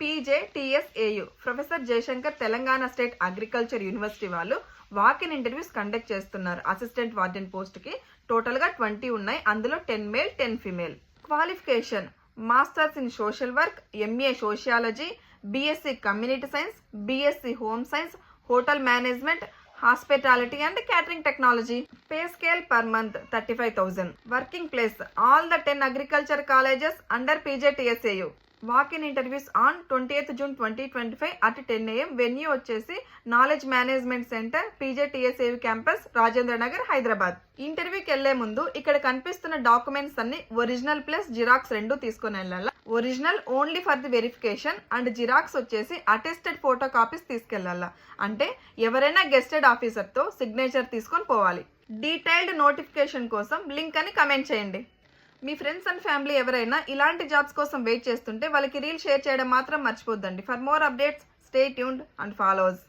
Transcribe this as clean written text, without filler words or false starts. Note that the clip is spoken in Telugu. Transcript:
PJTSAU professor Jayashankar Telangana state agriculture university వాళ్ళు వాక్-ఇన్ ఇంటర్వ్యూస్ కండక్ట్ చేస్తున్నారు. అసిస్టెంట్ వార్డెన్ పోస్ట్ కి టోటల్ గా 20 ఉన్నాయి. అందులో 10 male 10 female. Qualification masters in social work, MA sociology, BSc community science, BSc home science, hotel management, hospitality and catering technology. Pay scale per month 35,000. Working place all the 10 agriculture colleges under PJTSAU. Walk in interviews on 20th June 2025 at 10 AM. Venue వచ్చేసి knowledge management centre, PJTSAU campus, Rajendra Nagar, Hyderabad. ఇంటర్వ్యూకి వెళ్లే ముందు ఇక్కడ కనిపిస్తున్న డాక్యుమెంట్స్ అన్ని ఒరిజినల్ ప్లస్ జిరాక్స్ 2 తీసుకుని వెళ్ళాలి. Original only for the verification and xerox వచ్చేసి అటెస్టెడ్ ఫోటో కాపీస్ తీసుకెళ్లాలా. అంటే ఎవరైనా గెస్టెడ్ ఆఫీసర్ తో సిగ్నేచర్ తీసుకొని పోవాలి. డీటెయిల్డ్ నోటిఫికేషన్ కోసం లింక్ అని కమెంట్ చేయండి. మీ ఫ్రెండ్స్ అండ్ ఫ్యామిలీ ఎవరైనా ఇలాంటి జాబ్స్ కోసం వెయిట్ చేస్తుంటే వాళ్ళకి రీల్ షేర్ చేయడం మాత్రం మర్చిపోద్దండి. For more updates stay tuned and follows.